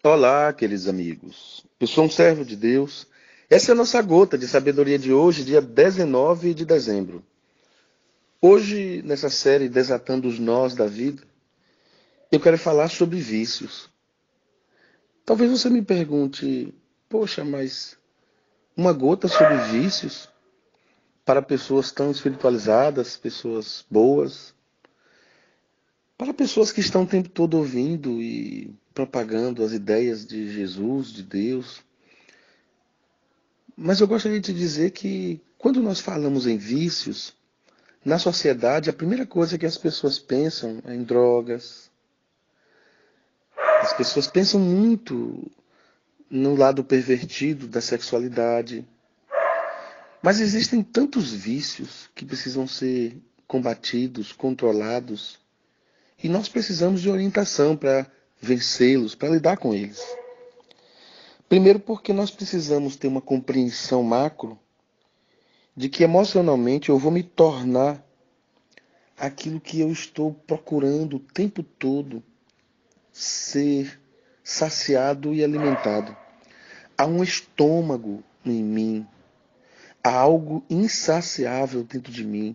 Olá, queridos amigos. Eu sou um servo de Deus. Essa é a nossa gota de sabedoria de hoje, dia 19 de dezembro. Hoje, nessa série Desatando os Nós da Vida, eu quero falar sobre vícios. Talvez você me pergunte, poxa, mas uma gota sobre vícios para pessoas tão espiritualizadas, pessoas boas, para pessoas que estão o tempo todo ouvindo e propagando as ideias de Jesus, de Deus. Mas eu gostaria de dizer que quando nós falamos em vícios, na sociedade, a primeira coisa que as pessoas pensam é em drogas. As pessoas pensam muito no lado pervertido da sexualidade. Mas existem tantos vícios que precisam ser combatidos, controlados, e nós precisamos de orientação para vencê-los, para lidar com eles. Primeiro, porque nós precisamos ter uma compreensão macro de que emocionalmente eu vou me tornar aquilo que eu estou procurando o tempo todo ser saciado e alimentado. Há um estômago em mim, há algo insaciável dentro de mim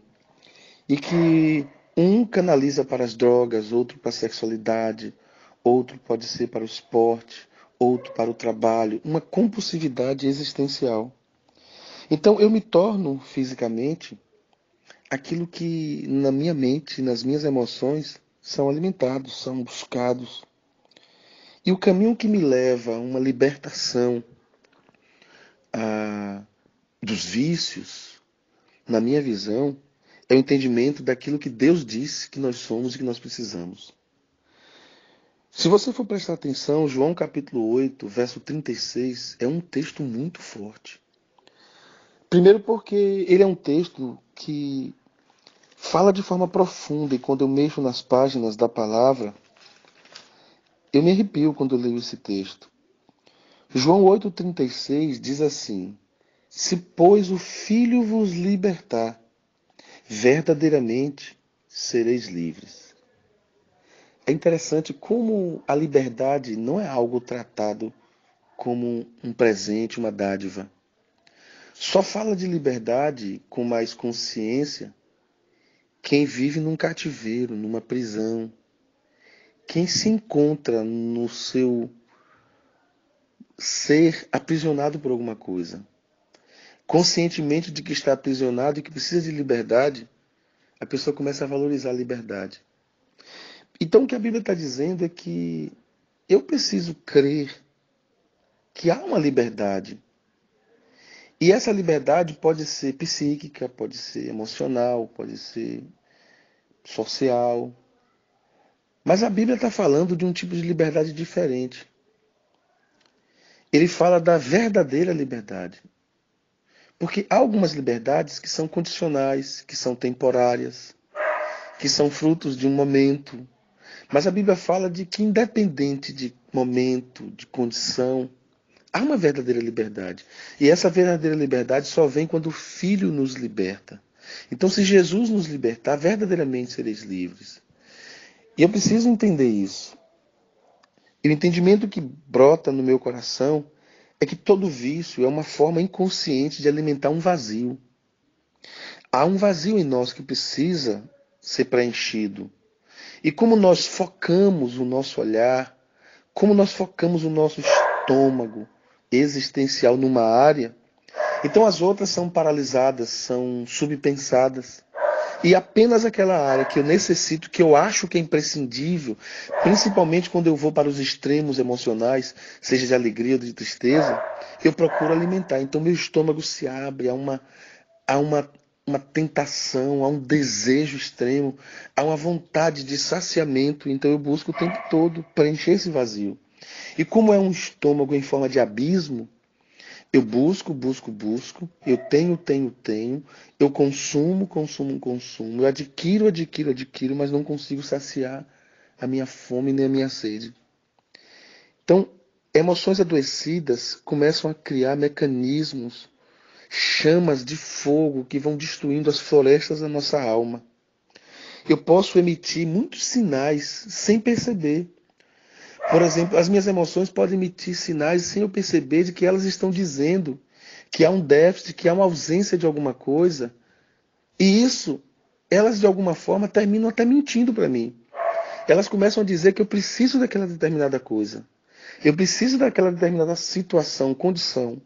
e que um canaliza para as drogas, outro para a sexualidade, outro pode ser para o esporte, outro para o trabalho, uma compulsividade existencial. Então eu me torno fisicamente aquilo que na minha mente, nas minhas emoções, são alimentados, são buscados. E o caminho que me leva a uma libertação dos vícios, na minha visão, é o entendimento daquilo que Deus disse que nós somos e que nós precisamos. Se você for prestar atenção, João capítulo 8, verso 36, é um texto muito forte. Primeiro porque ele é um texto que fala de forma profunda e quando eu mexo nas páginas da palavra, eu me arrepio quando eu leio esse texto. João 8,36 diz assim: Se, pois, o Filho vos libertar, verdadeiramente sereis livres. É interessante como a liberdade não é algo tratado como um presente, uma dádiva. Só fala de liberdade com mais consciência quem vive num cativeiro, numa prisão, quem se encontra no seu ser aprisionado por alguma coisa. Conscientemente de que está aprisionado e que precisa de liberdade, a pessoa começa a valorizar a liberdade. Então o que a Bíblia está dizendo é que eu preciso crer que há uma liberdade. E essa liberdade pode ser psíquica, pode ser emocional, pode ser social. Mas a Bíblia está falando de um tipo de liberdade diferente. Ele fala da verdadeira liberdade. Porque há algumas liberdades que são condicionais, que são temporárias, que são frutos de um momento. Mas a Bíblia fala de que, independente de momento, de condição, há uma verdadeira liberdade. E essa verdadeira liberdade só vem quando o Filho nos liberta. Então, se Jesus nos libertar, verdadeiramente sereis livres. E eu preciso entender isso. E o entendimento que brota no meu coração é que todo vício é uma forma inconsciente de alimentar um vazio. Há um vazio em nós que precisa ser preenchido. E como nós focamos o nosso olhar, como nós focamos o nosso estômago existencial numa área, então as outras são paralisadas, são subpensadas. E apenas aquela área que eu necessito, que eu acho que é imprescindível, principalmente quando eu vou para os extremos emocionais, seja de alegria ou de tristeza, eu procuro alimentar. Então meu estômago se abre a uma tentação, a um desejo extremo, a uma vontade de saciamento. Então eu busco o tempo todo preencher esse vazio. E como é um estômago em forma de abismo, eu busco, busco, busco, eu tenho, tenho, tenho, eu consumo, consumo, consumo, eu adquiro, adquiro, adquiro, mas não consigo saciar a minha fome nem a minha sede. Então, emoções adoecidas começam a criar mecanismos, chamas de fogo que vão destruindo as florestas da nossa alma. Eu posso emitir muitos sinais sem perceber, Por exemplo, as minhas emoções podem emitir sinais sem eu perceber de que elas estão dizendo que há um déficit, que há uma ausência de alguma coisa. E isso, elas de alguma forma terminam até mentindo para mim. Elas começam a dizer que eu preciso daquela determinada coisa. Eu preciso daquela determinada situação, condição.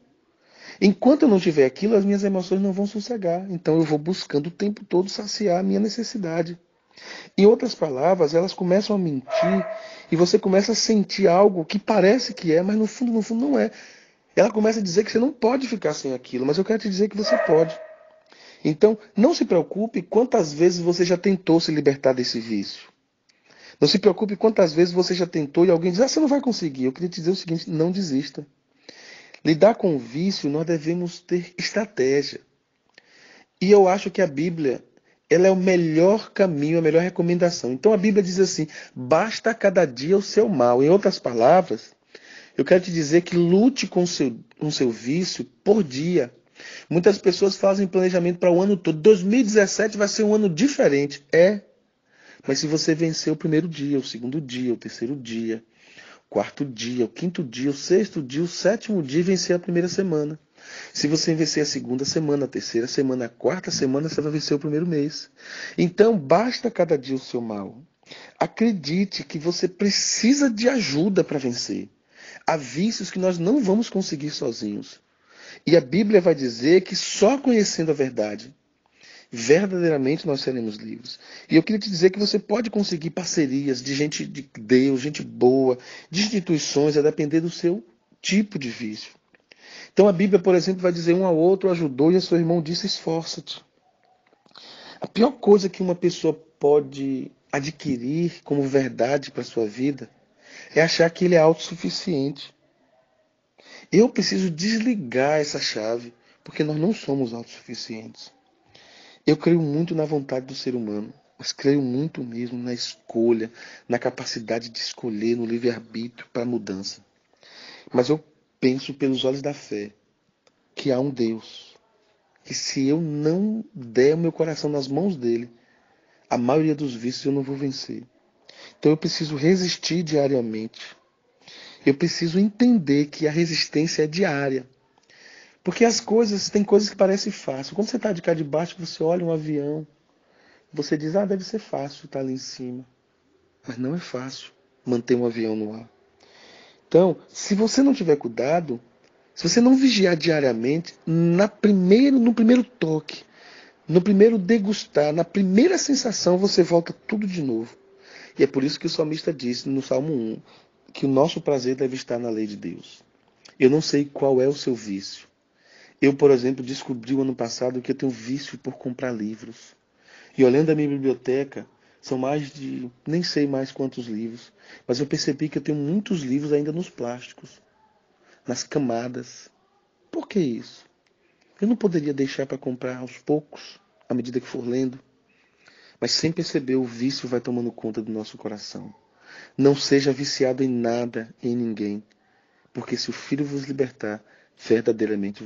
Enquanto eu não tiver aquilo, as minhas emoções não vão sossegar. Então eu vou buscando o tempo todo saciar a minha necessidade. Em outras palavras, elas começam a mentir e você começa a sentir algo que parece que é, mas no fundo não é. Ela começa a dizer que você não pode ficar sem aquilo, mas eu quero te dizer que você pode. Então, não se preocupe quantas vezes você já tentou se libertar desse vício. Não se preocupe quantas vezes você já tentou e alguém diz, você não vai conseguir. Eu queria te dizer o seguinte, não desista. Lidar com o vício, nós devemos ter estratégia. E eu acho que a Bíblia, ela é o melhor caminho, a melhor recomendação. Então a Bíblia diz assim, basta cada dia o seu mal. Em outras palavras, eu quero te dizer que lute com o seu vício por dia. Muitas pessoas fazem planejamento para o ano todo. 2017 vai ser um ano diferente. Mas se você vencer o primeiro dia, o segundo dia, o terceiro dia, o quarto dia, o quinto dia, o sexto dia, o sétimo dia e vencer a primeira semana. Se você vencer a segunda semana, a terceira semana, a quarta semana, você vai vencer o primeiro mês. Então, basta cada dia o seu mal. Acredite que você precisa de ajuda para vencer. Há vícios que nós não vamos conseguir sozinhos. E a Bíblia vai dizer que só conhecendo a verdade, verdadeiramente nós seremos livres. E eu queria te dizer que você pode conseguir parcerias de gente de Deus, gente boa, de instituições, a depender do seu tipo de vício. Então a Bíblia, por exemplo, vai dizer um ao outro ajudou e a seu irmão disse esforça-te. A pior coisa que uma pessoa pode adquirir como verdade para a sua vida é achar que ele é autossuficiente. Eu preciso desligar essa chave, porque nós não somos autossuficientes. Eu creio muito na vontade do ser humano, mas creio muito mesmo na escolha, na capacidade de escolher, no livre-arbítrio para a mudança. Mas eu penso pelos olhos da fé que há um Deus, que se eu não der o meu coração nas mãos dele, a maioria dos vícios eu não vou vencer. Então eu preciso resistir diariamente. Eu preciso entender que a resistência é diária. Porque tem coisas que parecem fáceis. Quando você está de cá de baixo, você olha um avião, você diz, deve ser fácil estar ali em cima. Mas não é fácil manter um avião no ar. Então, se você não tiver cuidado, se você não vigiar diariamente, no primeiro toque, no primeiro degustar, na primeira sensação, você volta tudo de novo. E é por isso que o salmista disse no Salmo 1, que o nosso prazer deve estar na lei de Deus. Eu não sei qual é o seu vício. Eu, por exemplo, descobri o ano passado que eu tenho vício por comprar livros. E olhando a minha biblioteca, são mais de, nem sei mais quantos livros, mas eu percebi que eu tenho muitos livros ainda nos plásticos, nas camadas. Por que isso? Eu não poderia deixar para comprar aos poucos, à medida que for lendo. Mas sem perceber, o vício vai tomando conta do nosso coração. Não seja viciado em nada, em ninguém. Porque se o Filho vos libertar, verdadeiramente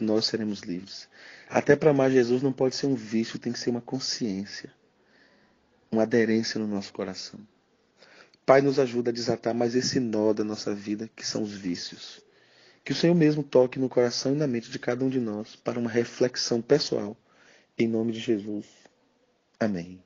nós seremos livres. Até para amar Jesus não pode ser um vício, tem que ser uma consciência. Uma aderência no nosso coração. Pai, nos ajuda a desatar mais esse nó da nossa vida, que são os vícios. Que o Senhor mesmo toque no coração e na mente de cada um de nós para uma reflexão pessoal. Em nome de Jesus. Amém.